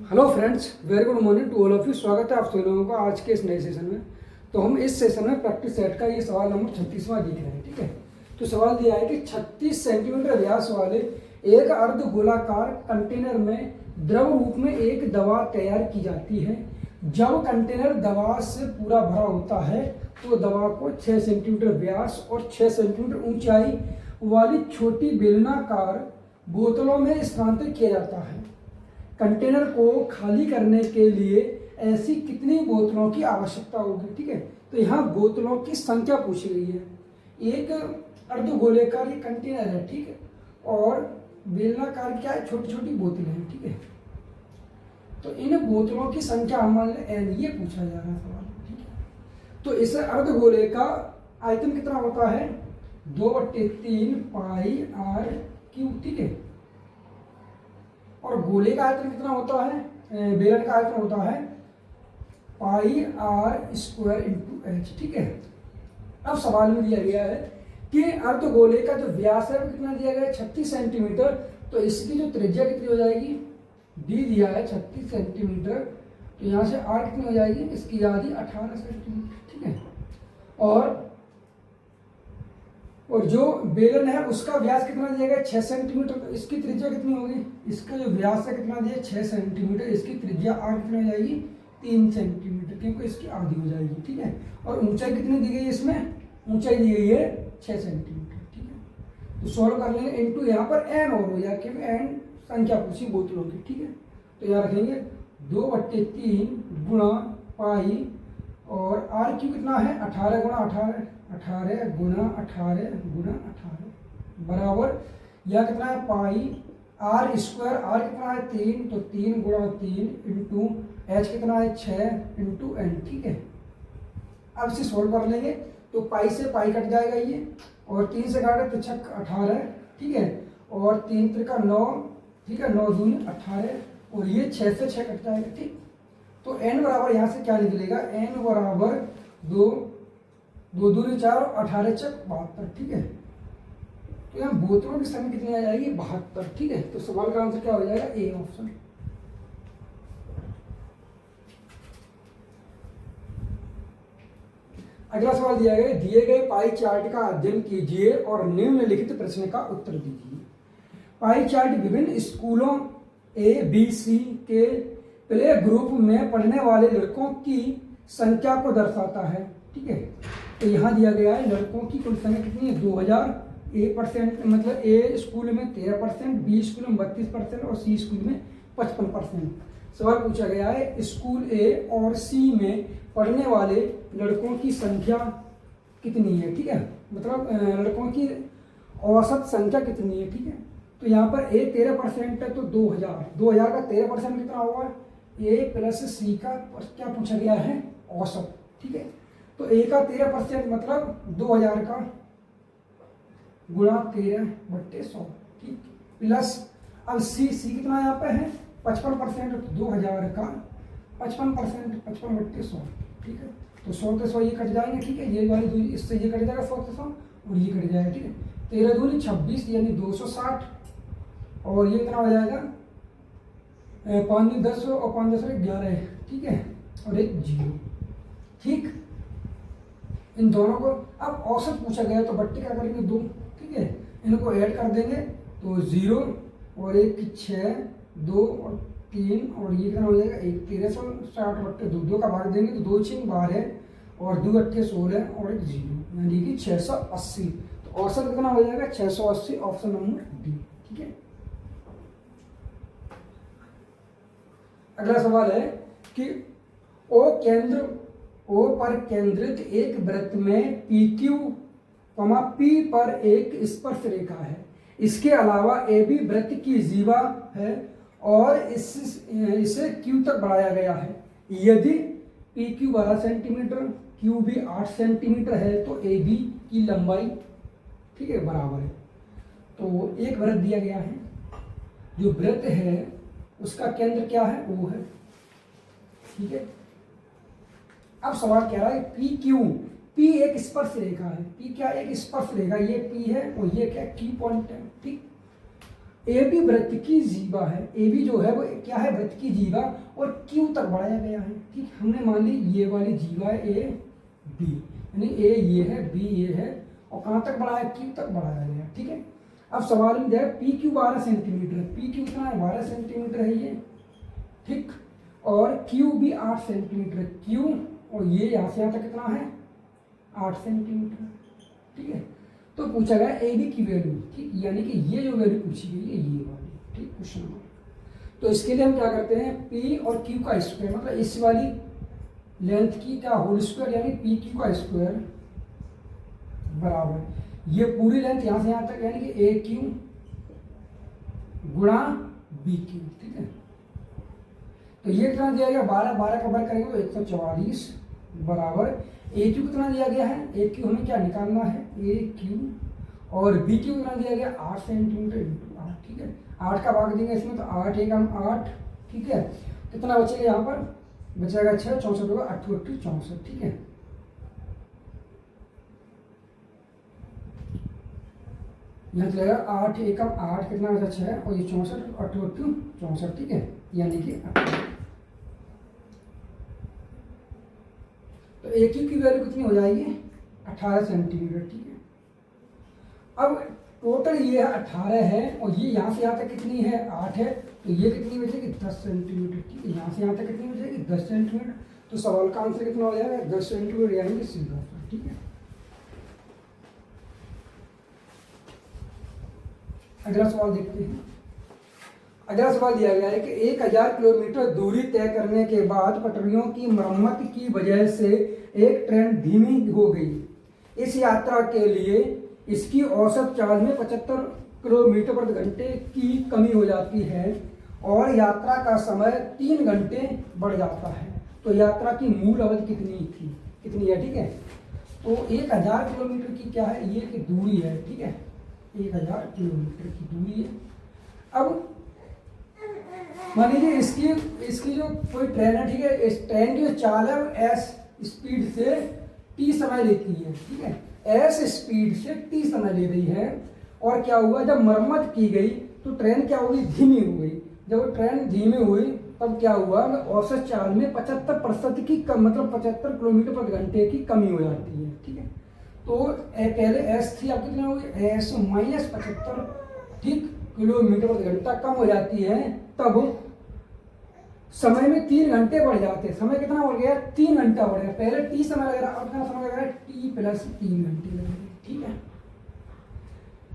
Hello friends, very good morning to all of you. स्वागत है आप सभी लोगों का आज के इस नए सेशन में। तो हम इस सेशन में प्रैक्टिस सेट का ये सवाल नंबर 36वां देख रहे हैं। ठीक है, तो सवाल दिया है कि 36 सेंटीमीटर व्यास वाले एक अर्ध गोलाकार कंटेनर में द्रव रूप में एक दवा तैयार की जाती है। जब कंटेनर दवा से पूरा भरा होता है तो दवा को 6 सेंटीमीटर व्यास और 6 सेंटीमीटर ऊंचाई वाली छोटी बेलनाकार बोतलों में स्थानांतरित किया जाता है। कंटेनर को खाली करने के लिए ऐसी कितनी बोतलों की आवश्यकता होगी। ठीक है, तो यहाँ बोतलों की संख्या पूछी गई है। एक अर्धगोलाकार कंटेनर है, ठीक है, और बेलनाकार क्या है, छोटी छोटी बोतलें हैं। ठीक है, तो इन बोतलों की संख्या मान एन ये पूछा जा रहा है सवाल। ठीक है, तो इस अर्धगोले का आयतन कितना होता है, 2/3 पाई आर क्यूब। ठीक है, और गोले का आयतन कितना होता है, बेलन का आयतन होता है पाई आर स्क्वायर इंटू एच। ठीक है, अब सवाल में दिया गया है कि अर्धगोले का जो व्यास है वो कितना दिया गया है, 36 सेंटीमीटर। तो इसकी जो त्रिज्या कितनी हो जाएगी, डी दिया है 36 सेंटीमीटर, तो यहाँ से आर कितनी हो जाएगी, इसकी आधी 18 सेंटीमीटर। ठीक है, और जो बेलन है उसका व्यास कितना दिया गया, 6 सेंटीमीटर, तो इसकी त्रिज्या कितनी होगी, इसका जो व्यास है कितना दिया, 6 सेंटीमीटर, इसकी त्रिज्या आर कितनी हो जाएगी, 3 सेंटीमीटर, क्योंकि इसकी आधी हो जाएगी। ठीक है, और ऊंचाई कितनी दी गई है, इसमें ऊंचाई दी गई है 6 सेंटीमीटर। ठीक है, तो सॉल्व कर लेंगे, इंटू यहाँ पर एन और हो जाए, क्योंकि एन संख्या पूछी बोतलों की। ठीक है, तो यहाँ रखेंगे 2/3 गुणा पाई, और आर क्यू कितना है, 18 गुणा 18, 18 गुणा 18 गुणा 18 बराबर, यह कितना है पाई आर स्क्वायर, आर कितना है 3, तो 3 गुणा 3 इंटू एच कितना है 6 इंटू एन। ठीक है, अब इसे सोल्व कर लेंगे, तो पाई से पाई कट जाएगा ये, और 3 से काटे तो 6 18। ठीक है, और 3 त्रिका 9, ठीक है, 9 दूनी 18, और ये 6 से 6 कट जाएगा। ठीक, तो n बराबर यहाँ से क्या निकलेगा, n बराबर 2 दूनी 4 और 18 चक 72। ठीक है, तो यहाँ बोतलों की संख्या कितनी आ जाएगी, 72। ठीक है, तो सवाल का आंसर क्या हो जाएगा, ए ऑप्शन। अगला सवाल दिया गया, दिए गए पाई चार्ट का अध्ययन कीजिए और निम्नलिखित प्रश्न का उत्तर दीजिए। पाई चार्ट विभिन्न स्कूलों ए बी सी के प्ले ग्रुप में पढ़ने वाले लड़कों की संख्या को दर्शाता है। ठीक है, तो यहाँ दिया गया है लड़कों की कुल संख्या कितनी है, 2000। A% मतलब ए स्कूल में 13%, बी स्कूल में 32% और सी स्कूल में 55%। सवाल पूछा गया है स्कूल ए और सी में पढ़ने वाले लड़कों की संख्या कितनी है। ठीक है, मतलब लड़कों की औसत संख्या कितनी है। ठीक है, तो यहाँ पर ए 13% है, तो 2000 का 13% कितना होगा, ए प्लस सी का क्या पूछा गया है, औसत। ठीक है, तो ए का 13% मतलब 2000 का गुणा 13/100। ठीक, प्लस अब सी कितना यहाँ पे है 55%, तो 2000 का 55%, 55/100। ठीक है, तो 100 से 100 ये कट जाएंगे। ठीक है, ये वाली दूरी इससे ये कट जाएगा 100 से 100 और ये कट जाएगा। ठीक है, 13 दूनी 26 यानी 260, और ये कितना हो जाएगा 5 दूनी 10 और 5 10 11। ठीक है, और एक 0। ठीक, इन दोनों को अब औसत पूछा गया, तो बट्टी क्या करेंगे 2। ठीक है, इनको ऐड कर देंगे, तो 0 और 1 6, 2 और 3, और ये कितना हो जाएगा 1 1360/2, 2 का भाग देंगे तो 2 6 12 और 2 8 16 और एक 0 यानी कि 680। तो औसत कितना हो जाएगा 680, ऑप्शन नंबर डी। ठीक है, अगला सवाल है कि ओ पर केंद्रित एक वृत्त में PQ, P पर एक स्पर्श रेखा है। इसके अलावा AB वृत्त की जीवा है और इसे Q तक बढ़ाया गया है। यदि PQ 12 सेंटीमीटर, QB 8 सेंटीमीटर है, तो AB की लंबाई, ठीक है, बराबर है। तो एक वृत्त दिया गया है, जो वृत्त है उसका केंद्र क्या है, O है। ठीक है, अब सवाल कह रहा है PQ, P एक स्पर्श रेखा है, P क्या एक स्पर्श रेखा, ये P है और ये क्या की पॉइंट है। ठीक, ए बी वृत्त की जीवा है, ए बी जो है वो क्या है, वृत्त की जीवा, और क्यू तक बढ़ाया गया है। ठीक, हमने मान ली ये वाली जीवा है ए बी, यानी ए ये है, बी ये है, और कहाँ तक बढ़ाया, क्यू तक बढ़ाया गया। ठीक है, अब सवाल में जाए P Q 12 centimetre, P Q कितना है, 12 सेंटीमीटर है ये। ठीक, और क्यू भी 8 सेंटीमीटर, क्यू और ये यहाँ से यहाँ तक कितना है, 8 सेंटीमीटर। ठीक है, तो पूछा गया ए बी की वैल्यू। ठीक, यानी कि ये जो वैल्यू पूछी गई है ये वाली। ठीक, क्वेश्चन नंबर। तो इसके लिए हम क्या करते हैं, पी और क्यू का स्क्वायर, मतलब इस वाली लेंथ की का होल स्क्वायर, यानी पी क्यू का स्क्वायर बराबर ये पूरी लेंथ यहाँ से यहाँ तक, यानी कि ए क्यू गुणा बी क्यू। ठीक है, तो ये कितना दिया गया, 12, 12 का वर्ग करेंगे तो 144 बराबर ए क्यू कितना दिया गया है, ए क्यू हमें क्या निकालना है, ए क्यू, और बी क्यू कितना दिया गया, 8 सेंटीमीटर इंटू 8। ठीक है, 8 का भाग देंगे इसमें तो 8 एक हम 8। ठीक है, कितना बचेगा यहाँ पर, बचेगा 6, 64 होगा, 8 8 64। ठीक है, यहाँ चलेगा 8 एक हम 8, कितना बचा 6, और ये 64, 8 8 64। ठीक है, यानी कि तो ए क्यू की वैल्यू कितनी हो जाएगी, 18 सेंटीमीटर। ठीक है, अब टोटल ये 18 है, और ये यहाँ से यहाँ तक कितनी है, 8 है, तो ये कितनी बचेगी, 10 सेंटीमीटर। ठीक है, यहाँ से यहाँ तक कितनी बचेगी, 10 सेंटीमीटर। तो सवाल का आंसर कितना हो जाएगा, 10 सेंटीमीटर, यानी कि सीधा। ठीक है, अगला सवाल देखते हैं। अगला सवाल दिया गया है कि 1000 किलोमीटर दूरी तय करने के बाद पटरियों की मरम्मत की वजह से एक ट्रेन धीमी हो गई। इस यात्रा के लिए इसकी औसत चार्ज में 75 किलोमीटर प्रति घंटे की कमी हो जाती है और यात्रा का समय 3 घंटे बढ़ जाता है। तो यात्रा की मूल अवधि कितनी है। ठीक है, तो 1000 किलोमीटर की क्या है, ये की दूरी है। ठीक है, 1000 किलोमीटर की दूरी है। अब मान लीजिए इसकी जो कोई ट्रेन है, ठीक है, इस ट्रेन की जो चाल है वो एस स्पीड से टी समय लेती है। ठीक है, एस स्पीड से टी समय ले रही है, और क्या हुआ, जब मरम्मत की गई तो ट्रेन क्या हो गई, धीमी हो गई। जब वो ट्रेन धीमी हुई तब क्या हुआ, औसत चाल में 75% की कम, मतलब 75 किलोमीटर प्रति घंटे की कमी हो जाती है। ठीक है, तो पहले एस थी, अब कितनी हो गई, एस माइनस 75 ठीक किलोमीटर प्रति घंटा कम हो जाती है, तब समय में 3 घंटे बढ़ जाते हैं। समय कितना बढ़ गया, 3 घंटा बढ़ गया। पहले टी समय लग रहा है, अब कितना समय लग रहा है, टी प्लस 3 घंटे लग रहे हैं। ठीक है,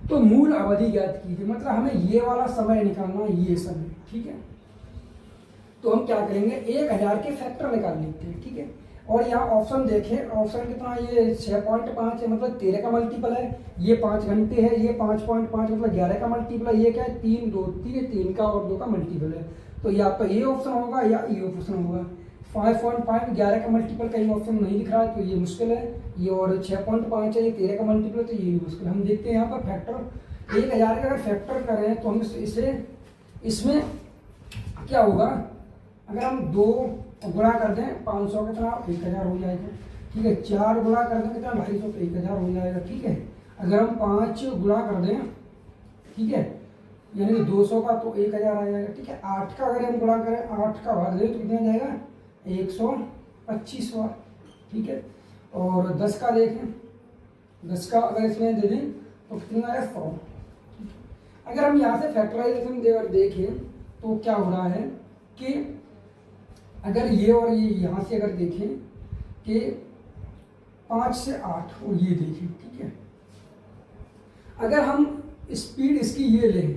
तो मूल अवधि ज्ञात कीजिए, मतलब हमें ये वाला समय निकालना है, ये समय। ठीक है, तो हम क्या करेंगे, 1000 के फैक्टर निकाल लेते हैं। ठीक है, और यहाँ ऑप्शन देखें, ऑप्शन कितना, ये 6.5 है, मतलब 13 का मल्टीपल है, ये 5 घंटे है, ये 5.5 मतलब 11 का मल्टीपल है, ये क्या है 3 2 3 का और 2 का मल्टीपल है। तो या तो ये ऑप्शन होगा या ये ऑप्शन होगा। 5.5 11 का मल्टीपल कहीं ऑप्शन नहीं दिख रहा है, तो ये मुश्किल है। ये और 6.5 है, ये 13 का मल्टीपल है, तो ये मुश्किल। हम देखते हैं यहाँ पर फैक्टर, 1000 का अगर फैक्टर करें तो हम इसमें क्या होगा, अगर हम 2 गुणा कर दें 500 कितना 1000 हो जाएगा। ठीक है, 4 गुणा कर दें कितना 250 तो 1000 हो जाएगा। ठीक है, अगर हम 5 गुणा कर दें, ठीक है, यानी कि 200 का तो 1000 आ जाएगा। ठीक है, 8 का अगर हम गुणा करें, 8 का भाग दें तो कितना जाएगा 125 वाट। ठीक है, और 10 का देखें, 10 का अगर इसमें दे दें तो कितना आएगा 100। अगर हम यहाँ से फैक्टराइजेशन देखें तो क्या हो रहा है कि अगर ये और ये यहाँ से अगर देखें कि 5 से 8 और ये देखें। ठीक है, अगर हम स्पीड इसकी ये लें,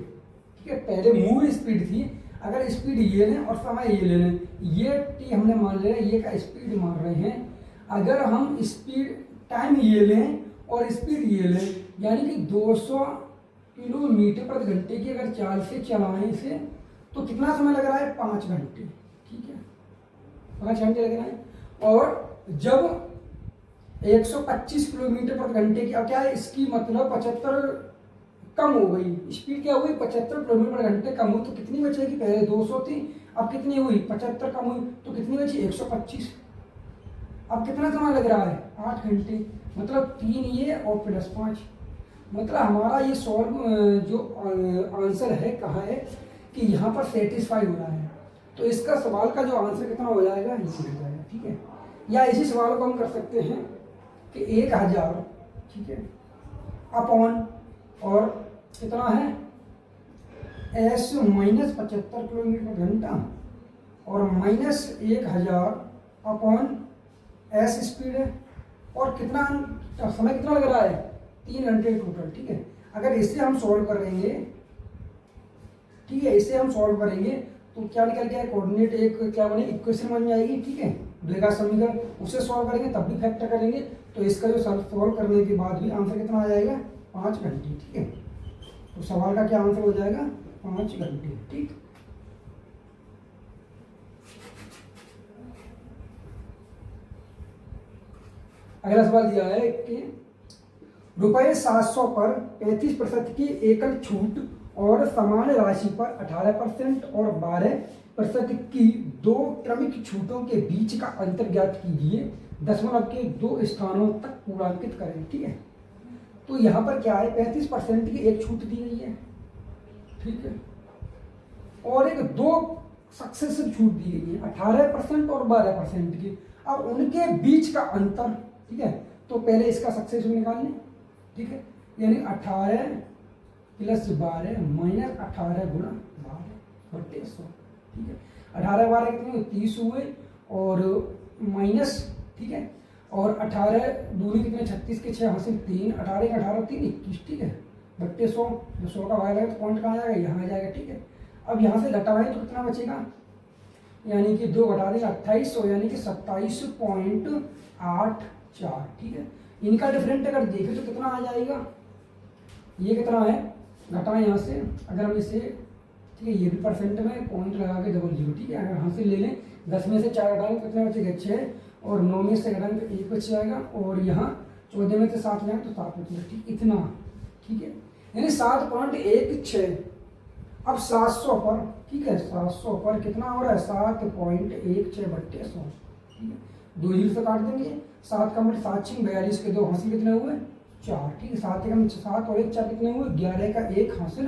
ठीक है, पहले मूल स्पीड थी, अगर स्पीड ये लें और समय ये ले लें, ये टी हमने मान लिया, ये का स्पीड मान रहे हैं। अगर हम स्पीड टाइम ये लें और स्पीड ये लें, यानी कि 200 किलोमीटर प्रति घंटे की अगर चाल से चलाएं इसे, तो कितना समय लग रहा है 5 घंटे। ठीक है, 5 घंटे लग रहा है। और जब 125 किलोमीटर प्रति घंटे की, अब क्या है इसकी मतलब 75 कम हो गई, स्पीड क्या हुई 75 किलोमीटर प्रति घंटे कम हुई, तो कितनी बचेगी, पहले 200 थी, अब कितनी हुई 75 कम हुई, तो कितनी बची 125। अब कितना समय लग रहा है 8 घंटे, मतलब 3 ये और प्लस 5, मतलब हमारा ये सॉल्व जो आंसर है कहाँ है कि यहाँ पर सेटिस्फाई हो रहा है, तो इसका सवाल का जो आंसर कितना हो जाएगा, ये हो जाएगा। ठीक है, या इसी सवाल को हम कर सकते हैं कि 1000, ठीक है, अपॉन और कितना है एस माइनस 75 किलोमीटर घंटा और माइनस 1000 अपॉन एस स्पीड है, और कितना समय कितना लग रहा है 3 घंटे टोटल। ठीक है, अगर इसे हम सॉल्व करेंगे, ठीक है, इसे हम सॉल्व करेंगे तो क्या निकल के कोऑर्डिनेट एक क्या बने इक्वेशन बन जाएगी। ठीक है, द्विघात समीकरण, उसे सॉल्व करेंगे तब भी फैक्टर करेंगे, तो इसका जो सॉल्व करने के बाद भी आंसर कितना आ जाएगा 5 घंटे। ठीक है, तो सवाल का क्या आंसर हो जाएगा 5 घंटे। ठीक, अगला सवाल दिया है कि रुपये 700 पर 35% की एकल छूट और समान राशि पर 18% और 12% की दो क्रमिक छूटों के बीच का अंतर ज्ञात कीजिए, दशमलव के 2 स्थानों तक पूर्णांकित करें। ठीक है, तो यहाँ पर क्या है 35% की एक छूट दी गई है, ठीक है, और एक 2 सक्सेसिव छूट दी गई है 18% और 12% की। अब उनके बीच का अंतर, ठीक है, तो पहले इसका सक्सेसिव निकाल लें। ठीक है, यानी 18 प्लस 12 माइनस 18 गुणा 12 बटे 100। ठीक है, 18 12 कितने हुए 30 हुए, और माइनस, ठीक है, और 18 दूनी कितने 36 के 6 हासिल 3, 18 का 18 3 21। ठीक है, बट्टे 100, जो 100 का भाग है तो पॉइंट कहाँ जाएगा, यहाँ आ जाएगा। ठीक है, अब यहाँ से घटाएं तो कितना बचेगा, यानी कि 2 घटा देंगे 2800, यानी कि 27.84। ठीक है, इनका डिफरेंट अगर देखें तो कितना आ जाएगा, ये कितना है, घटाएं यहाँ से, अगर हम इसे, ठीक है, ये भी परसेंट में पॉइंट लगा के 00। ठीक है, अगर हासिल ले लें 10 में से 4 घटाएंगे तो कितना बचेगा 6, और 9 में से घटाएंगे तो 1 बच जाएगा, और यहाँ 14 में से 7 जाएंगे तो 7 बचेगा। ठीक, इतना। ठीक है, यानी 7.16। अब 700 पर, ठीक है, 700 पर कितना हो रहा है 7.16 बट्टे 100। ठीक है, 2 जीरो से काट देंगे, 7 का मतलब 7 6 42 के 2 हासिल कितने हुए 4। ठीक है, 7 एकम 7 और 1 4 कितने हुए 11 का 1 हासिल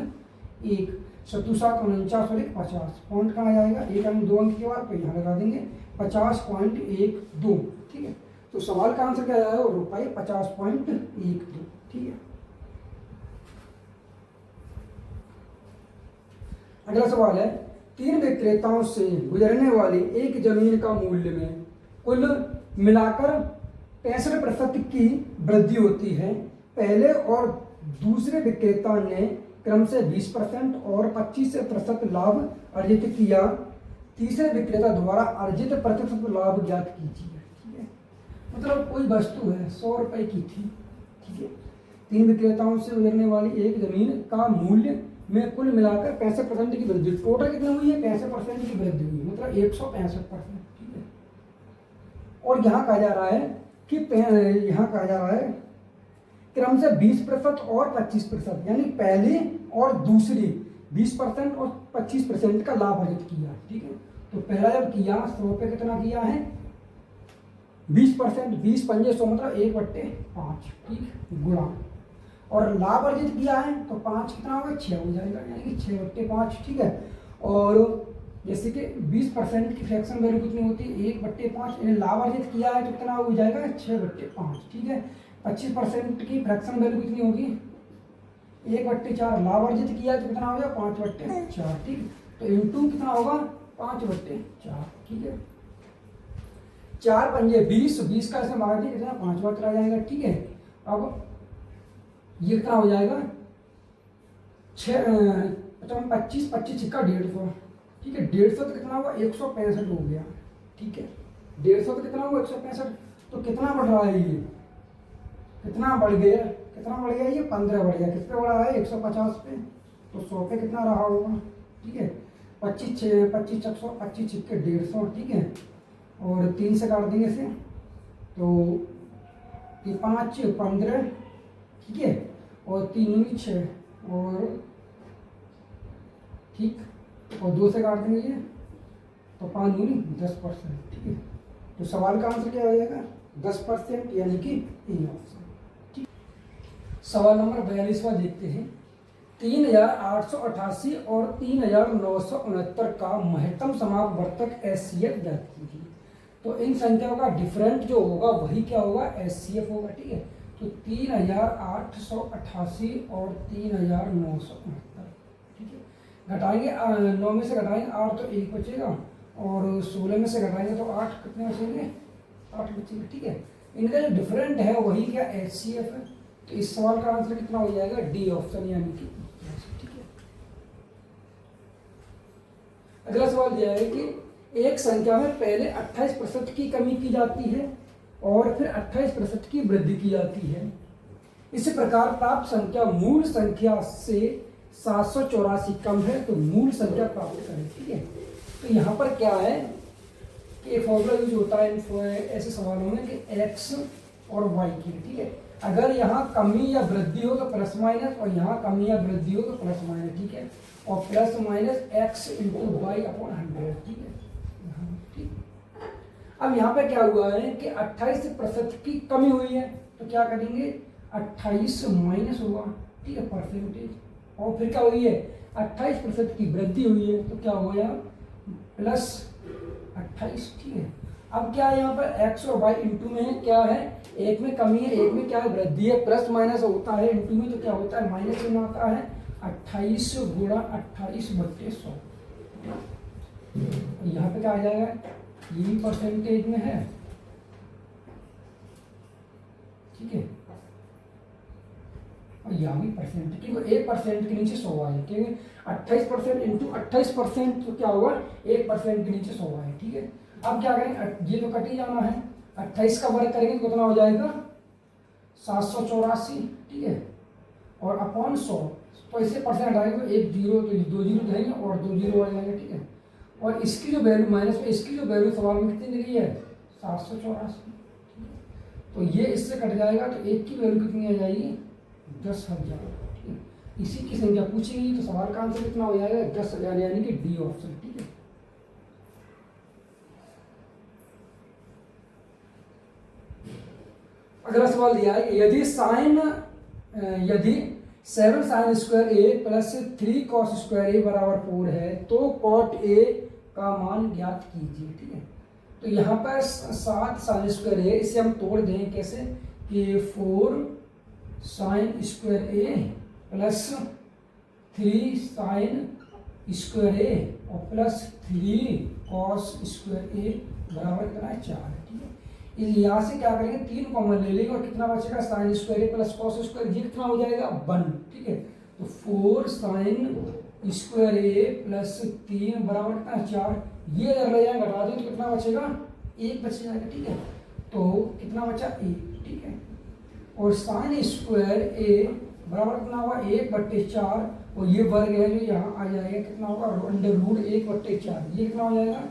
1, 7 7 49 और 1 50। पॉइंट कहाँ जाएगा, 1 अंक 2 अंक के बाद तो यहाँ लगा देंगे 50.12। ठीक है, तो सवाल का आंसर क्या आएगा रुपये 50.12। ठीक है, अगला सवाल है 3 विक्रेताओं से गुजरने वाली एक जमीन का मूल्य में कुल मिलाकर 65% की वृद्धि होती है। पहले और दूसरे विक्रेता ने क्रम से 20% और 25% लाभ अर्जित किया। तीसरे विक्रेता द्वारा अर्जित प्रतिशत लाभ ज्ञात कीजिए। ठीक है, मतलब कोई वस्तु है 100 रुपए की थी। ठीक है, 3 विक्रेताओं से गुजरने वाली एक जमीन का मूल्य में कुल मिलाकर 65% की वृद्धि, टोटल कितनी हुई है 65% की वृद्धि हुई, मतलब 165%। ठीक है, और यहाँ कहा जा रहा है कि यहाँ कहा जा रहा है क्रम से 20% और 25%, यानी पहली और दूसरी 20% और 25% का लाभ अर्जित किया। ठीक है, तो पहला जब किया 100 पे कितना किया है 20%, 20 पंजे 100 मतलब 1/5। ठीक, गुणा, और लाभ अर्जित किया है तो 5 कितना होगा 6 हो जाएगा, यानी कि 6/5। ठीक है, और जैसे कि 20% की फ्रैक्शन वैल्यू कितनी होती है 1/5, यानी लाभ अर्जित किया है तो कितना हो जाएगा 6/5। ठीक है, 25% की फ्रैक्शन वैल्यू कितनी होगी 1/4, लाभ अर्जित किया है तो कितना हो गया 5/4। ठीक, तो इनटू कितना होगा 5/4। ठीक है, 4 पंजे 20, 20 का इसमें भाग दिया कितना 5 बार चला जाएगा। ठीक है, अब ये कितना हो जाएगा 25 25 छिक्का 150। ठीक है, 150 तो कितना हुआ 165 हो गया। ठीक है, 150 तो कितना हुआ 165, तो कितना बढ़ रहा है ये, कितना बढ़ गया, कितना बढ़ गया ये 15 बढ़ गया। किस पे बढ़ा है 150 पे, तो 100 पे कितना रहा होगा। ठीक है, 25 25 100 25 छिक्के 150। ठीक है, और 3 से काट देंगे इसे तो 5 15। ठीक है, और 3 6, और ठीक, और 2 से काट देंगे तो 5 दूनी 10%। ठीक है, तो सवाल का आंसर क्या हो जाएगा 10%, यानी कि ए ऑप्शन। ठीक, सवाल नंबर 42वां देखते हैं। 3888 और 3969 का महत्तम समापवर्तक HCF ज्ञात कीजिए। तो इन संख्याओं का डिफरेंट जो होगा वही क्या होगा, HCF होगा। ठीक है, तो 3888 और 3969, ठीक है। घटाएंगे 9 में से घटाएंगे 8 तो 1 बचेगा, और 16 में से घटाएंगे तो 8 कितने बचेंगे, 8 बचेंगे। ठीक है, इनका जो डिफरेंट है वही क्या HCF है। तो इस सवाल का आंसर कितना हो जाएगा, डी ऑप्शन यानी कि। ठीक है, अगला सवाल दिया है कि एक संख्या में पहले 28% की कमी की जाती है और फिर 28% की वृद्धि की जाती है। इसी प्रकार प्राप्त संख्या मूल संख्या से 784 कम है, तो मूल संख्या प्राप्त करें। ठीक है, तो यहाँ पर क्या है कि फॉर्मूला यूज होता है ऐसे सवालों में कि x और y की। ठीक है, अगर यहाँ कमी या वृद्धि हो तो प्लस माइनस, और यहाँ कमी या वृद्धि हो तो प्लस माइनस। ठीक है, और plus minus x into Y upon 100। ठीक है, ठीक। अब यहाँ पे क्या हुआ है कि 28% की कमी हुई है, तो क्या करेंगे, 28 माइनस होगा। ठीक है, परसेंटेज, और फिर क्या हुई है, 28% की वृद्धि हुई है, तो क्या हो गया, प्लस 28। ठीक है, अब क्या है यहाँ पर x और y इंटू में है, क्या है, एक में कमी है, एक में क्या है, वृद्धि है। प्लस माइनस होता है इंटू में, तो क्या होता है, माइनस में आता है। 28 गुणा 28/100। यहाँ पे क्या आ जाएगा, ये भी परसेंटेज में है। ठीक है, और यहाँ भी परसेंट, क्योंकि 1% के नीचे 100 आए, क्योंकि 28% इंटू 28%, तो क्या होगा, 1% के नीचे 100 आए। ठीक है, अब क्या करेंगे, ये तो कट ही जाना है, 28 का वर्ग करेंगे तो कितना हो जाएगा, 784। ठीक है, और अपॉन 100, तो इससे परसेंट हटाएंगे तो 1 जीरो, तो 2 जीरो रहेंगे और 2 जीरो आ जाएंगे। ठीक है, और इसकी जो वैल्यू माइनस में, इसकी जो वैल्यू सवाल में कितनी दी है, 784। तो ये इससे कट जाएगा, तो 1 की वैल्यू कितनी आ जाएगी, 10,000। ठीक है, इसी की संख्या पूछी गई, तो सवाल का आंसर कितना हो जाएगा, 10,000 यानी कि डी ऑप्शन। ठीक है, अगला सवाल दिया है, यदि यदि 7 साइन स्क्वायर ए प्लस 3 कॉस स्क्वायर ए बराबर 4 है, तो कॉट ए का मान ज्ञात कीजिए। ठीक है, तो यहाँ पर 7 साइन स्क्वायर ए, इसे हम तोड़ दें कैसे, कि 4 साइन स्क्वायर ए प्लस 3 साइन स्क्वायर ए और प्लस 3 कॉस स्क्वायर ए बराबर कितना है, 4 है। ठीक है, यहाँ से क्या करेंगे, 3 कॉमन ले लेंगे और कितना बचेगा, साइन स्क्वायर ए प्लस कॉस स्क्वायर, ये कितना हो जाएगा, 1। ठीक है, तो 4 साइन स्क्वायर ए प्लस 3 बराबर कितना, 4। ये अगर ले जाएंगे घटा दें तो कितना बचेगा, 1 बच जाएगा। ठीक है, तो कितना बचा, 1। ठीक है, और साइन स्क्वायर ए बराबर कितना होगा, 1/4, और ये वर्ग है जो यहाँ आ जाएगा, कितना होगा, √1/4, ये कितना हो जाएगा,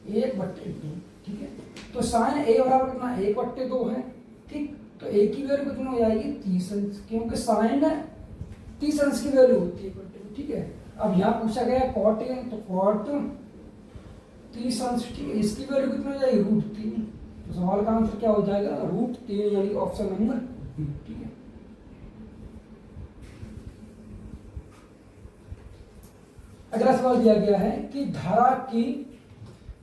1/2। ठीक है, तो साइन ए बराबर कितना, 1/2 है। ठीक, तो ए की वैल्यू कितनी हो जाएगी, 30 अंश, क्योंकि साइन 30 अंश की वैल्यू होती है 1/2। ठीक है, अब यहाँ पूछा गया कॉट ए, तो कॉट 30 अंश। ठीक है, इसकी वैल्यू कितनी हो जाएगी, √3। तो सवाल का आंसर क्या हो जाएगा, √3 यानी ऑप्शन नंबर बी। ठीक है, अगला सवाल दिया गया है कि धारा की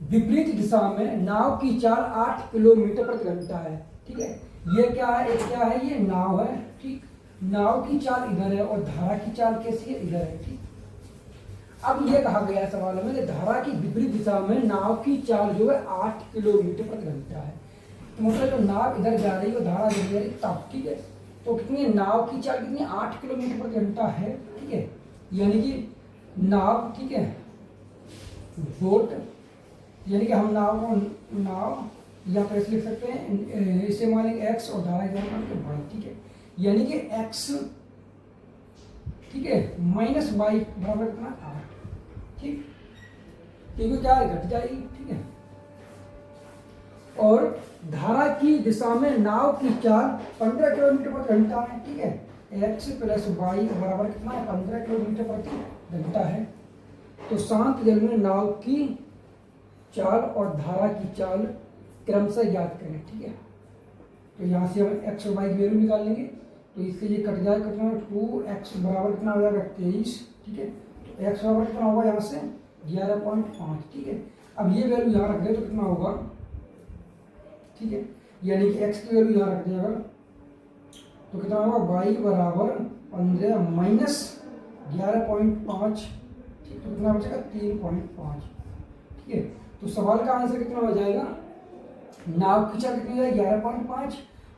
विपरीत दिशा में नाव की चाल 8 किलोमीटर प्रति घंटा है। ठीक है, ये क्या है, क्या है, ये नाव है। ठीक, नाव की चाल इधर है और धारा की चाल कैसी है, इधर है। ठीक, अब ये कहा गया है सवाल में कि धारा की विपरीत दिशा में नाव की चाल जो है 8 किलोमीटर प्रति घंटा है। तो मतलब जो नाव इधर जा रही है, धारा इधर जा रही है, तब। ठीक है, तो कितनी, नाव की चाल कितनी, 8 किलोमीटर प्रति घंटा है। ठीक है, यानी कि नाव, ठीक है, बोट, यानी कि हम नाव यहाँ पर ऐसे लिख सकते हैं, इसे मानेंगे x और धारा इधर मानेंगे y। ठीक है, यानी कि x, ठीक है, माइनस वाई बराबर कितना, 8। ठीक, क्योंकि क्या है, घट जाएगी। ठीक है, और धारा की दिशा में नाव की चाल 15 किलोमीटर प्रति घंटा है। ठीक है, x प्लस वाई बराबर कितना है, 15 किलोमीटर प्रति घंटा है। तो शांत जल में नाव की चाल और धारा की चाल क्रमशः ज्ञात करें। ठीक है, तो यहाँ से हम x और y की वैल्यू निकाल लेंगे। तो इससे ये कट जाएगा, कितना 2x बराबर कितना हो जाएगा 23, ठीक है। तो x बराबर कितना होगा यहाँ से 11.5, ठीक है। अब ये वैल्यू यहाँ रख दे तो कितना होगा, ठीक है, यानी कि x की वैल्यू यहाँ रख देगा तो कितना होगा y बराबर 15 माइनस 11.5, ठीक, तो कितना बचेगा 3.5, ठीक है। तो सवाल का आंसर कितना हो जाएगा, नाव की चाल कितनी हो जाएगी 11.5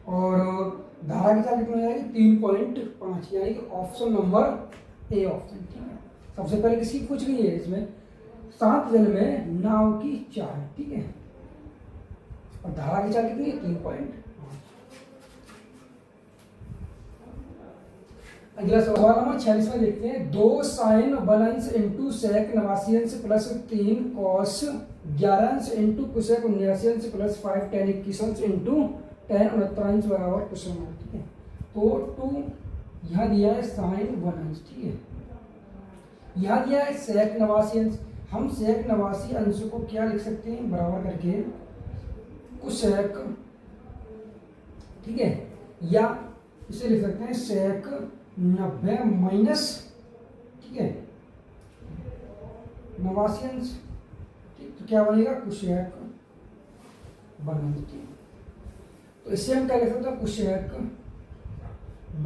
और धारा की चाल कितनी हो जाएगी 3.5, यानी कि ऑप्शन नंबर ए ऑप्शन, ठीक है। सबसे पहले किसकी पूछ रही है इसमें, शांत जल में नाव की चाल, ठीक है, और धारा की चाल कितनी है 3.5। अगला सवाल नंबर 46 में देखते हैं, 2 साइन 1 अंश इंटू सेक 89 अंश प्लस 3 कॉस 11 अंश इंटू कुसेक 79 अंश प्लस 5 tan 21 अंश इंटू tan 69 अंश बराबर कुछ नंबर, ठीक है। तो 2 यहाँ दिया है साइन 1 अंश, ठीक है, यहाँ दिया है सेक 89 अंश। हम सेक 89 अंश को क्या लिख सकते हैं, बराबर करके कुसेक, ठीक है, या इसे लिख सकते हैं सेक 90 माइनस, ठीक है, 89 अंश, ठीक, तो क्या बनेगा कुशेक 1 अंश, ठीक। तो इससे हम क्या लिख सकते हैं कुशेक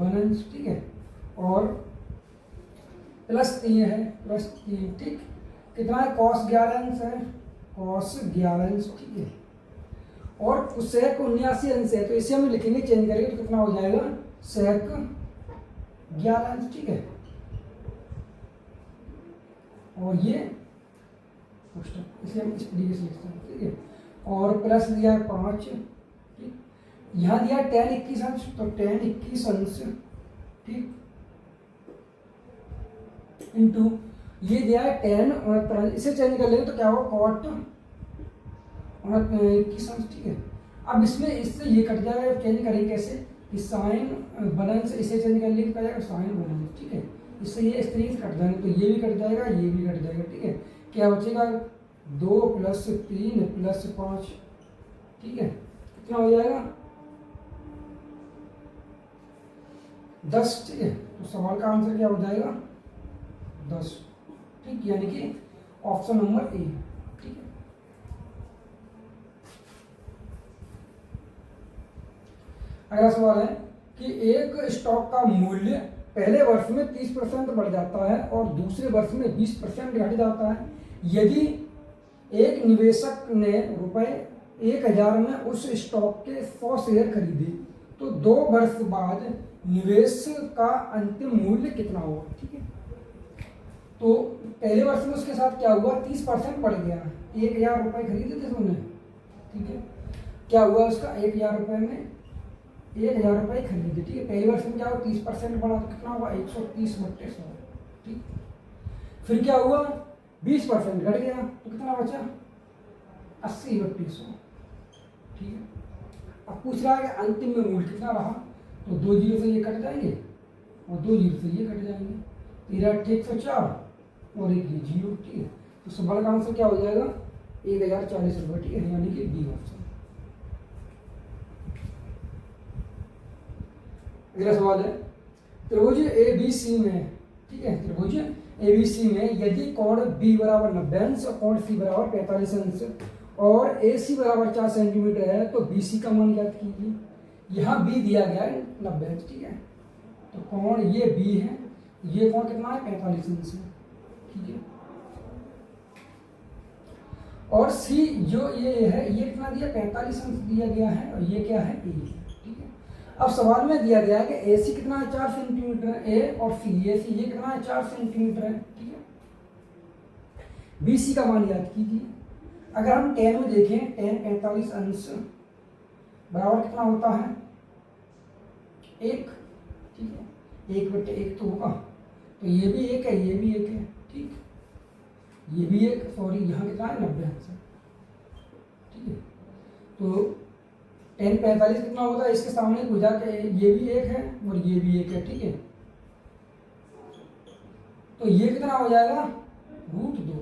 1 अंश, ठीक है, और प्लस 3 है, प्लस 3, ठीक, कितना है कॉस 11 अंश है, कॉस 11 अंश, ठीक है, और कुशेक 79 अंश है, तो इसे हम लिखेंगे चेंज करेंगे तो कितना हो जाएगा सेक 11 अंश, ठीक है, और ये इसे हम इस तरीके से लिखते हैं, ठीक है, और प्लस दिया है 5, ठीक, यहाँ दिया है tan 21 अंश, तो tan 21 अंश, ठीक, इंटू ये दिया है tan 69, इसे चेंज कर लेंगे तो क्या होगा cot 21 अंश, ठीक है। अब इसमें इससे ये कट जाएगा, चेंज करेंगे कैसे, इस साइन 1 अंश इसे चेंज कर लेंगे क्या जाएगा साइन 1 अंश, ठीक है, इससे ये इस तरीके से कट जाएंगे, तो ये भी कट जाएगा, ये भी कट जाएगा, ठीक है, क्या बचेगा 2 + 3 + 5, ठीक है, कितना हो जाएगा 10, ठीक है। तो सवाल का आंसर क्या हो जाएगा 10, ठीक, यानी कि ऑप्शन नंबर ए, ठीक है। अगला सवाल है कि एक स्टॉक का मूल्य पहले वर्ष में 30% बढ़ जाता है और दूसरे वर्ष में 20% घट जाता है। यदि एक निवेशक ने ₹1000 में उस स्टॉक के 100 शेयर खरीदे तो 2 वर्ष बाद निवेश का अंतिम मूल्य कितना होगा, ठीक है। तो पहले वर्ष में उसके साथ क्या हुआ 30% बढ़ गया, 1000 रुपये खरीदे थे उसने, ठीक है, क्या हुआ उसका 1000 रुपये में 1000 रुपये खरीदे, ठीक है, पहले वर्ष में क्या हुआ 30% बढ़ा तो कितना हुआ 130/100, ठीक। फिर क्या हुआ 20% घट गया तो कितना बचा 80/100, ठीक है। अब पूछ रहा है कि अंतिम में मूल्य कितना रहा, तो 2 जीरो से ये कट जाएंगे और 2 जीरो से ये कट जाएंगे, 13/104 और 1 जीरो, ठीक है। तो सवाल का आंसर क्या हो जाएगा 1040 रुपये, ठीक है, यानी कि डी ऑप्शन। अगला सवाल है त्रिभुज ABC में, ठीक है, त्रिभुज ABC में यदि कोण B बराबर 90 अंश और कोण C बराबर 45 अंश और AC बराबर 4 सेंटीमीटर है तो BC का मान ज्ञात कीजिए। यहाँ B दिया गया है 90 अंश, ठीक है, तो कोण ये B है, ये कोण कितना है 45 अंश है, ठीक है, और C जो ये है ये कितना दिया 45 अंश दिया गया है और ये क्या है A, ठीक है। अब सवाल में दिया गया है कि AC कितना है 4 सेंटीमीटर है, A और C ये कितना है 4 सेंटीमीटर है, ठीक है। BC का मान याद कीजिए। अगर हम tan में देखें tan 45 अंश बराबर कितना होता है 1, ठीक है, 1/1 तो होगा, तो ये भी 1 है ये भी 1 है, ठीक, ये भी 1, सॉरी यहाँ कितना है 90 अंश, ठीक है। तो tan 45 कितना होता है इसके सामने बुझा के ये भी 1 है और ये भी 1 है, ठीक है, तो ये कितना हो जाएगा √2,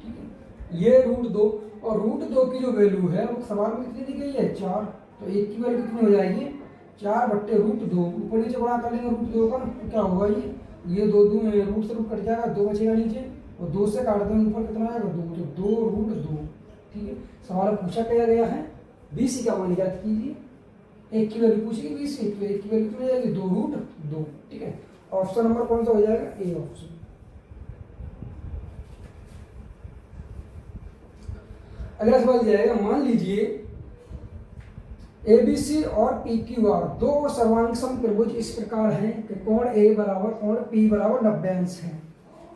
ठीक है, ये √2 और √2 की जो वैल्यू है वो सवाल में कितनी दी गई है 4, तो 1 की वैल्यू कितनी हो जाएगी 4/√2, ऊपर नीचे गुणा कर लेंगे √2 का, तो क्या होगा ये 2 रूट से रूट कट जाएगा, 2 बचेगा नीचे, और 2 से काट देंगे ऊपर कितना आएगा 2, तो 2√2। ठीक है, सवाल पूछा क्या गया है, BC का मान ज्ञात कीजिए। एक की वैल्यू पूछेगी BC, तो एक की वैल्यू कितनी जाएगी 2√2। ठीक है, ऑप्शन नंबर कौन सा हो जाएगा, ए ऑप्शन। अगला सवाल दिया जाएगा, मान लीजिए ABC और PQR दो सर्वांग समत्रिभुज इस प्रकार हैं कि कोण A बराबर कोण P बराबर 90 अंश है।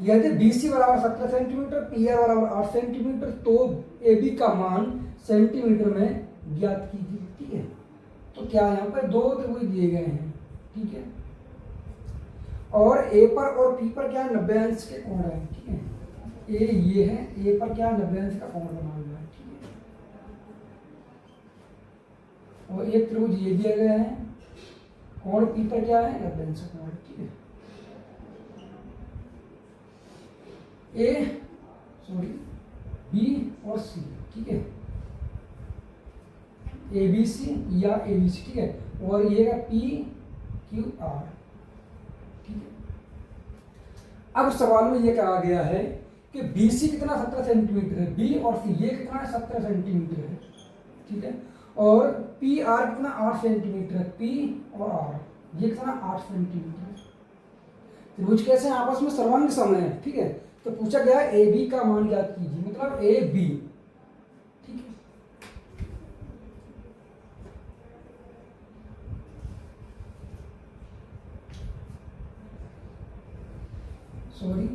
यदि BC बराबर 17 सेंटीमीटर, PR बराबर 8 सेंटीमीटर, तो AB का मान सेंटीमीटर में ज्ञात कीजिए। ठीक है, तो क्या यहाँ पर दो त्रिभुज दिए गए हैं। ठीक है, और A पर और P पर क्या 90 अंश के कोण है। ठीक है, A ये है, A पर क्या 90 अंश का कोण बना हुआ है। ठीक है, और एक त्रिभुज ये दिया गया है, कोण P पर क्या है 90 अंश का कोण। ठीक है, B और C। ठीक है, ABC या ABC। ठीक है, और ये है PQR। ठीक है, अब सवाल में ये कहा गया है कि BC कितना 17 सेंटीमीटर है, B और C ये कितना है 17 सेंटीमीटर है। ठीक है, और PR कितना 8 सेंटीमीटर है, P और R ये कितना 8 सेंटीमीटर है। त्रिभुज कैसे आपस में सर्वांग सम है। ठीक है, तो पूछा गया AB का मान ज्ञात कीजिए, मतलब AB। ठीक है, सॉरी,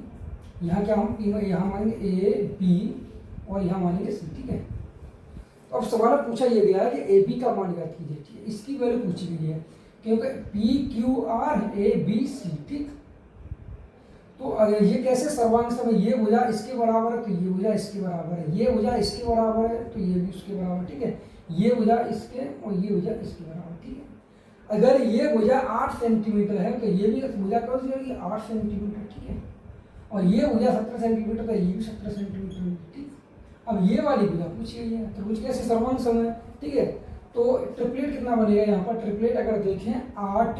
यहाँ क्या हम यहाँ मानेंगे AB और यहाँ मानेंगे C। ठीक है, तो अब सवाल पूछा यह गया है कि AB का मान ज्ञात कीजिए। ठीक है, इसकी वैल्यू पूछी गई है क्योंकि PQR ABC। ठीक, तो अगर ये कैसे सर्वांग सम है, ये भुजा इसके बराबर है तो ये भुजा इसके बराबर है, ये भुजा इसके बराबर है तो ये भी उसके बराबर। ठीक है, ये भुजा इसके और ये भुजा इसके बराबर। ठीक है, अगर ये भुजा 8 सेंटीमीटर है तो ये भी भुजा कौन सी होगी 8 सेंटीमीटर। ठीक है, और ये भुजा 17 सेंटीमीटर तो ये भी 17 सेंटीमीटर होगी। ठीक, अब ये वाली भुजा पूछी गई है, त्रिभुज कैसे सर्वांग सम है। ठीक है, तो ट्रिपलेट कितना बनेगा यहाँ पर, ट्रिपलेट अगर देखें 8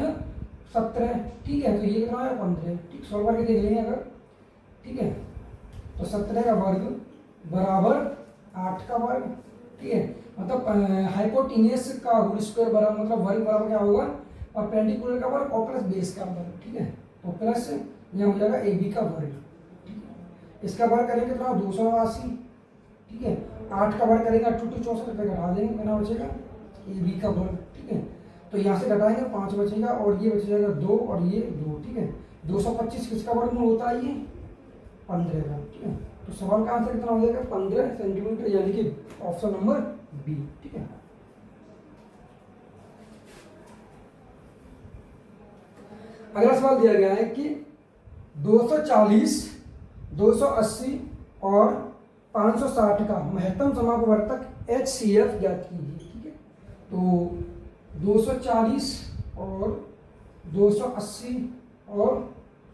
17। ठीक है, तो ये कितना है 15। ठीक, सॉल्व करके देख लेंगे अगर। ठीक है, तो 17 का वर्ग बराबर 8 का वर्ग। ठीक है, मतलब हाइपोटेन्यूस का होल स्क्वायर बराबर, मतलब वर्ग बराबर क्या होगा परपेंडिकुलर का वर्ग और प्लस बेस का वर्ग। ठीक है, तो प्लस यहाँ हो जाएगा AB का वर्ग। ठीक है, इसका वर्ग करेंगे तो 280। ठीक है, 8 का वर्ग करेंगे 8 2 64 रुपये घटा देंगे, कितना बचेगा AB का वर्ग। ठीक है, तो यहाँ से घटाएंगे 5 बचेगा और ये बच जाएगा 2 और ये 2। ठीक है, 225 किसका वर्गमूल होता है, ये 15 का। ठीक है, तो सवाल का आंसर कितना हो जाएगा 15 सेंटीमीटर, यानी कि ऑप्शन नंबर बी। ठीक है, अगला सवाल दिया गया है कि 240, 280 और 560 का महत्तम समापवर्तक HCF ज्ञात कीजिए। ठीक है, तो 240 और 280 और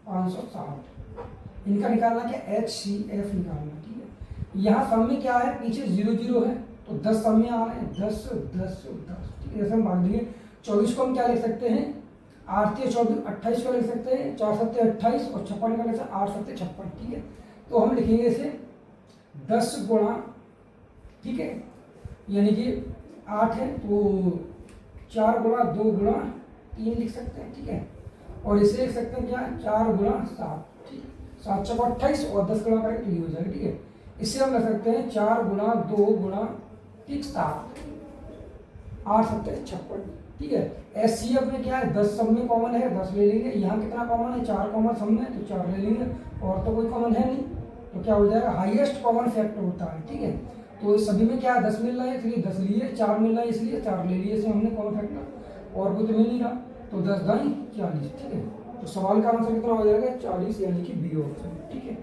560 इनका निकालना क्या HCF निकालना। ठीक है, यहाँ सम में क्या है, पीछे 0 0 है तो 10 सम में आ रहे हैं, 10 10 10। ठीक है, जैसे हम भाग देंगे 24 को हम क्या लिख सकते हैं 8 3 24, 28 को लिख सकते हैं 4 7 28 और 56 का लिख सकते हैं 8 7 56। ठीक है, तो हम लिखेंगे इसे 10 गुणा। ठीक है, यानी कि 8 है तो 4 गुणा 2 गुणा 3 लिख सकते हैं। ठीक है, और इसे लिख सकते हैं क्या 4 गुणा 7। ठीक, 7 6 28 और 10 गुणा करेंगे तो ये हो जाएगा। ठीक है, इससे हम लिख सकते हैं 4 गुणा 2 गुणा 7 8 7 56। ठीक है, HCF में क्या है 10 सब में कॉमन है 10 ले लेंगे, यहाँ कितना कॉमन है 4 कॉमन सब में तो 4 ले लेंगे, और तो कोई कॉमन है नहीं तो क्या हो जाएगा हाईएस्ट कॉमन फैक्टर होता है। ठीक है, तो सभी में क्या 10 मिल रहा है इसलिए 10 लिए, 4 मिल रहा है इसलिए 4 ले लिए, इसे हमने कॉमन फैक्टर, और कोई तो मिल नहीं रहा तो 10 दाई 40। ठीक है, तो सवाल का आंसर कितना हो जाएगा 40, यानी कि बी ऑप्शन। ठीक है।